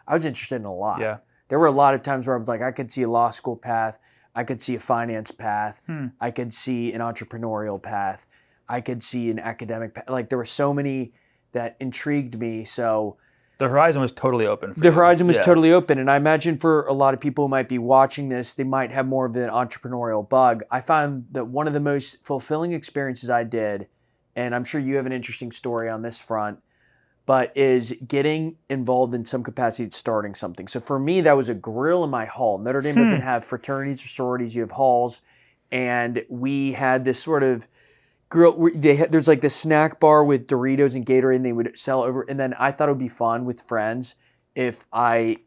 I was interested in a lot. Yeah. There were a lot of times where I was like, I could see a law school path. I could see a finance path. I could see an entrepreneurial path. I could see an academic path. Like there were so many that intrigued me. So The horizon was totally open for the you. horizon was Yeah. totally open. And I imagine for a lot of people who might be watching this, they might have more of an entrepreneurial bug. I found that one of the most fulfilling experiences I did, and I'm sure you have an interesting story on this front, but is getting involved in some capacity starting something. So for me, that was a grill in my hall. Notre Dame doesn't have fraternities or sororities, you have halls. And we had this sort of grill. There's like this snack bar with Doritos and Gatorade, and they would sell over. And then I thought it would be fun with friends if I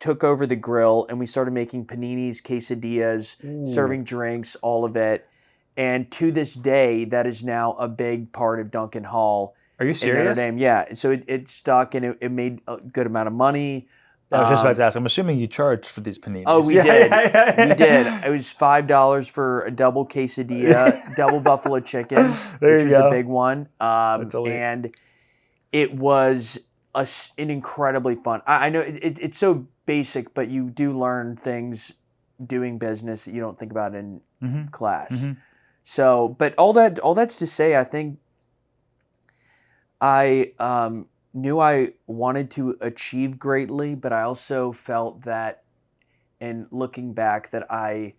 took over the grill and we started making paninis, quesadillas, serving drinks, all of it. And to this day, that is now a big part of Duncan Hall. Are you In serious? Notre Dame, yeah. So it stuck and it made a good amount of money. I was just about to ask. I'm assuming you charged for these paninis. Oh, we did. We did. It was $5 for a double quesadilla, double buffalo chicken, There which you was go. the big one. That's elite. And it was an incredibly fun. I know it's so basic, but you do learn things doing business that you don't think about in class. So, but all that's to say, I think I knew I wanted to achieve greatly, but I also felt that, in looking back, that I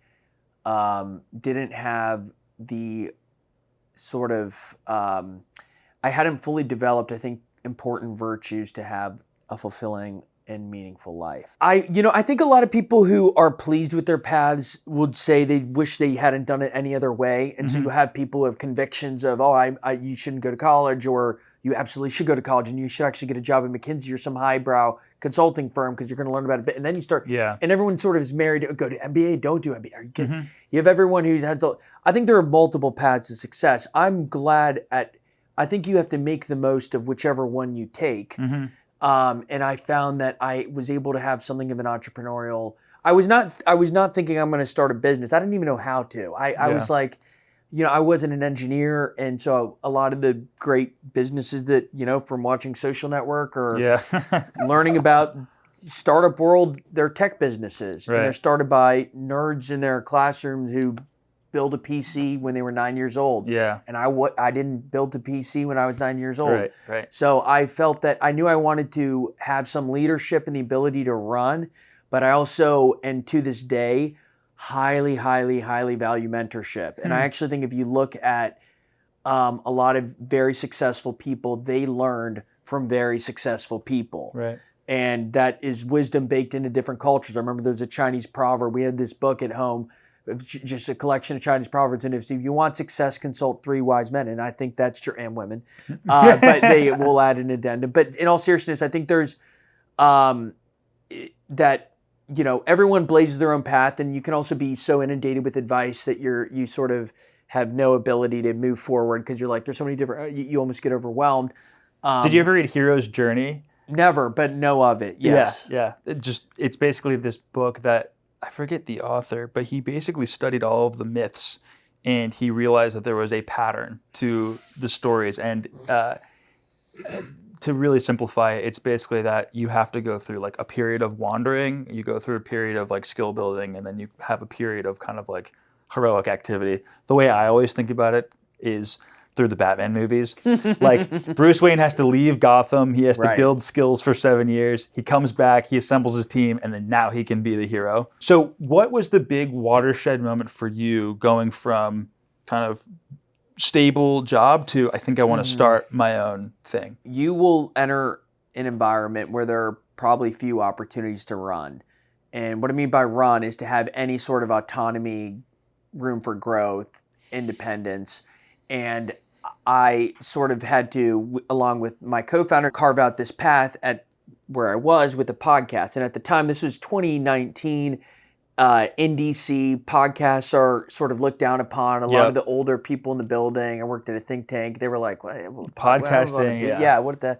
didn't have the sort of I hadn't fully developed, I think, important virtues to have a fulfilling and meaningful life. I think a lot of people who are pleased with their paths would say they wish they hadn't done it any other way. And so you have people who have convictions of, you shouldn't go to college, or you absolutely should go to college and you should actually get a job at McKinsey or some highbrow consulting firm because you're going to learn about it. And then you start, and everyone sort of is married to go to MBA, don't do MBA. Are you kidding? You have everyone who has, I think there are multiple paths to success. I think you have to make the most of whichever one you take. And I found that I was able to have something of an entrepreneurial. I was not thinking I'm going to start a business. I didn't even know how to. I was like, I wasn't an engineer, and so a lot of the great businesses that from watching Social Network or learning about startup world, they're tech businesses, and they're started by nerds in their classrooms who build a PC when they were 9 years old. And I didn't build a PC when I was 9 years old. So I felt that I knew I wanted to have some leadership and the ability to run, but I also, and to this day, highly, highly, highly value mentorship. And I actually think if you look at a lot of very successful people, they learned from very successful people. And that is wisdom baked into different cultures. I remember there was a Chinese proverb. We had this book at home, just a collection of Chinese proverbs. And if you want success, consult 3 wise men. And I think that's true, and women. But they will add an addendum. But in all seriousness, I think there's that, everyone blazes their own path, and you can also be so inundated with advice that you sort of have no ability to move forward because you're like, there's so many different, you almost get overwhelmed. Did you ever read Hero's Journey? Never, but know of it. Yes. Yeah. It's basically this book that, I forget the author, but he basically studied all of the myths, and he realized that there was a pattern to the stories. And to really simplify it, it's basically that you have to go through like a period of wandering, you go through a period of like skill building, and then you have a period of kind of like heroic activity. The way I always think about it is through the Batman movies. Like Bruce Wayne has to leave Gotham, he has to build skills for 7 years, he comes back, he assembles his team, and then now he can be the hero. So what was the big watershed moment for you going from kind of stable job to, I think I want to start my own thing? You will enter an environment where there are probably few opportunities to run. And what I mean by run is to have any sort of autonomy, room for growth, independence. And I sort of had to, along with my co-founder, carve out this path at where I was with the podcast. And at the time, this was 2019, in DC, podcasts are sort of looked down upon. A lot of the older people in the building, I worked at a think tank, they were like, podcasting, what the...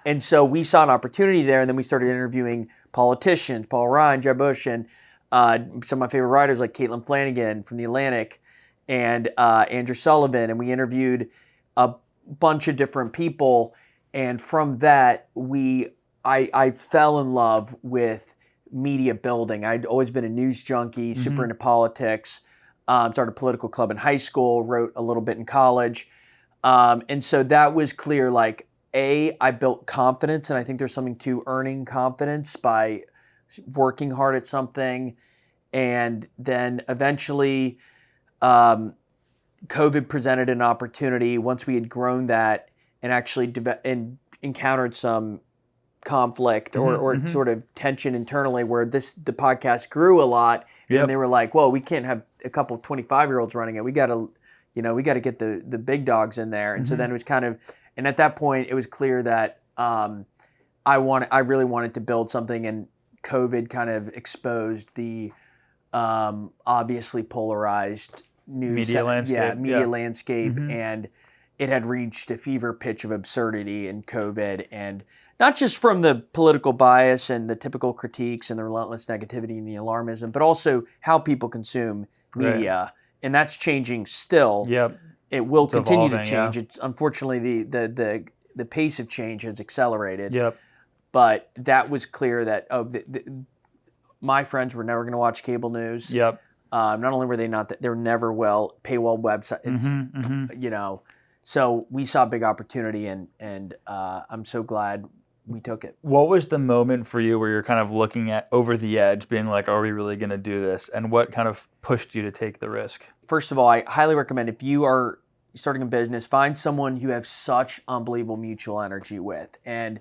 And so we saw an opportunity there, and then we started interviewing politicians, Paul Ryan, Jeb Bush, and some of my favorite writers like Caitlin Flanagan from The Atlantic, and Andrew Sullivan, and we interviewed a bunch of different people. And from that, we I fell in love with media building. I'd always been a news junkie, super into politics. Started a political club in high school, wrote a little bit in college. And so that was clear, like, I built confidence, and I think there's something to earning confidence by working hard at something. And then eventually, COVID presented an opportunity once we had grown that and actually encountered some conflict or sort of tension internally where the podcast grew a lot. And they were like, well, we can't have a couple of 25-year-olds running it. We got to, get the big dogs in there. And so then it was kind of, and at that point it was clear that I really wanted to build something, and COVID kind of exposed the obviously polarized news media landscape, and it had reached a fever pitch of absurdity in COVID, and not just from the political bias and the typical critiques and the relentless negativity and the alarmism, but also how people consume media, and that's changing still. It will continue to change. It's unfortunately the pace of change has accelerated. But that was clear that my friends were never going to watch cable news. Not only were they not, they're never paywall websites. So we saw a big opportunity, and I'm so glad we took it. What was the moment for you where you're kind of looking at over the edge, being like, are we really going to do this? And what kind of pushed you to take the risk? First of all, I highly recommend, if you are starting a business, find someone you have such unbelievable mutual energy with. And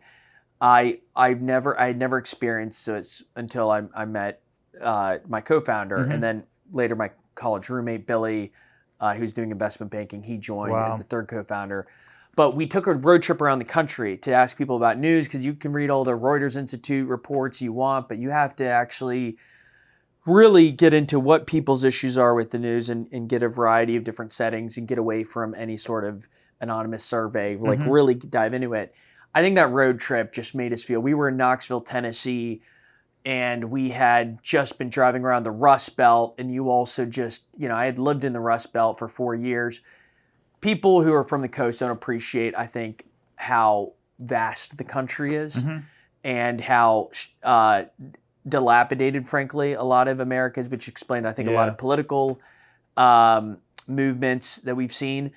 I had never experienced this until I met my co-founder, and then later my college roommate Billy, who's doing investment banking. He joined as the third co-founder. But we took a road trip around the country to ask people about news, because you can read all the Reuters Institute reports you want, but you have to actually really get into what people's issues are with the news and get a variety of different settings and get away from any sort of anonymous survey, like really dive into it. I think that road trip just made us feel, we were in Knoxville, Tennessee, and we had just been driving around the Rust Belt, and you also just, I had lived in the Rust Belt for 4 years. People who are from the coast don't appreciate, I think, how vast the country is and how dilapidated, frankly, a lot of America is, which explained, I think, a lot of political movements that we've seen.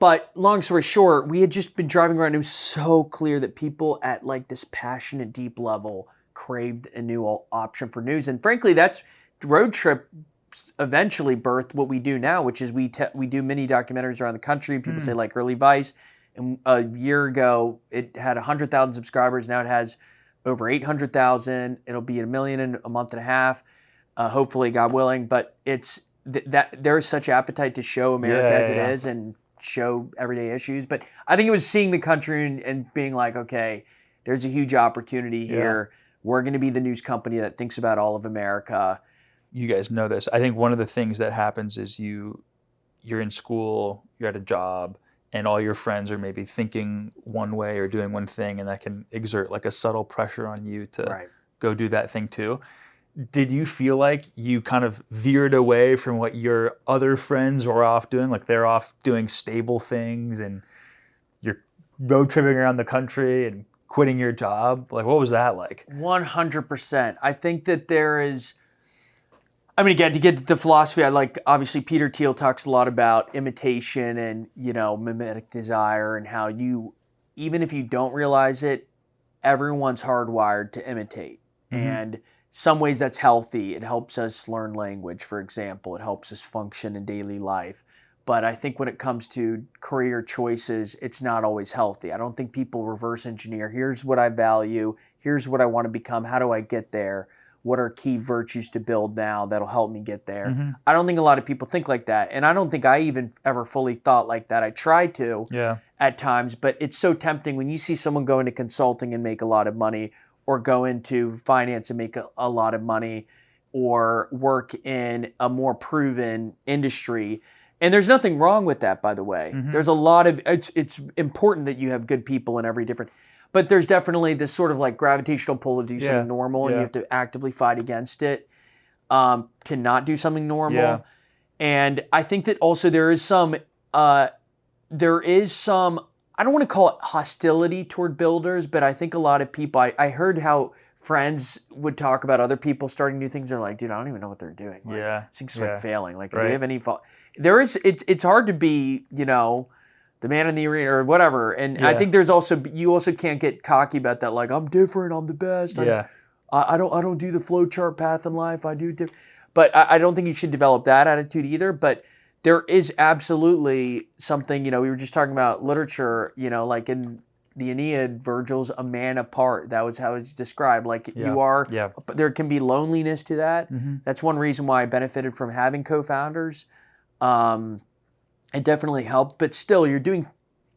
But long story short, we had just been driving around. It was so clear that people at like this passionate, deep level craved a new option for news. And frankly, that's road trip eventually birthed what we do now, which is we do mini documentaries around the country. People say, like, Early Vice. And a year ago, it had 100,000 subscribers. Now it has over 800,000. It'll be 1 million in a month and a half, hopefully, God willing. But it's that there's such appetite to show America as it is and show everyday issues. But I think it was seeing the country and being like, okay, there's a huge opportunity here. We're going to be the news company that thinks about all of America. You guys know this. I think one of the things that happens is you're in school, you're at a job, and all your friends are maybe thinking one way or doing one thing, and that can exert like a subtle pressure on you to go do that thing too. Did you feel like you kind of veered away from what your other friends were off doing? Like they're off doing stable things and you're road tripping around the country and quitting your job? Like, what was that like? 100%. I think that there is, again, to get the philosophy, obviously Peter Thiel talks a lot about imitation and, mimetic desire, and how even if you don't realize it, everyone's hardwired to imitate. And some ways that's healthy. It helps us learn language, for example. It helps us function in daily life. But I think when it comes to career choices, it's not always healthy. I don't think people reverse engineer. Here's what I value. Here's what I want to become. How do I get there? What are key virtues to build now that'll help me get there? I don't think a lot of people think like that. And I don't think I even ever fully thought like that. I tried to at times, but it's so tempting when you see someone go into consulting and make a lot of money, or go into finance and make a lot of money, or work in a more proven industry. And there's nothing wrong with that, by the way. There's a lot of, it's important that you have good people in every different, but there's definitely this sort of like gravitational pull to do something normal, and you have to actively fight against it to not do something normal. And I think that also there is some I don't want to call it hostility toward builders, but I think a lot of people, I heard how friends would talk about other people starting new things. They're like, dude, I don't even know what they're doing. Like, Yeah. It's just Yeah. like failing. Like, do Right. they have any fault? It's hard to be, you know, the man in the arena or whatever. And I Yeah. think you also can't get cocky about that. Like, I'm different. I'm the best. Yeah. I don't do the flow chart path in life. I do different. But I don't think you should develop that attitude either. But there is absolutely something, you know, we were just talking about literature, you know, like in the Aeneid, Virgil's a man apart. That was how it's described. Like you are, there can be loneliness to that. Mm-hmm. That's one reason why I benefited from having co-founders. It definitely helped, but still you're doing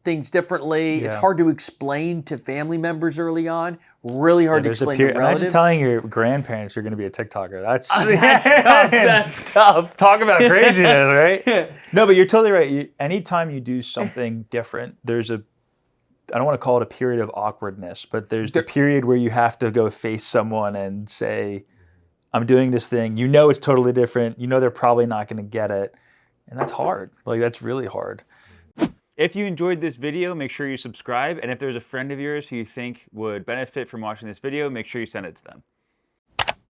things differently. It's hard to explain to family members early on. Really hard to explain to relatives. Imagine telling your grandparents you're going to be a TikToker. That's tough. That's tough. Talk about craziness, right? No, but you're totally right. Anytime you do something different, there's I don't want to call it a period of awkwardness, but there's the period where you have to go face someone and say, I'm doing this thing. You know it's totally different. You know they're probably not going to get it. And that's hard. Like, that's really hard. If you enjoyed this video, make sure you subscribe. And if there's a friend of yours who you think would benefit from watching this video, make sure you send it to them.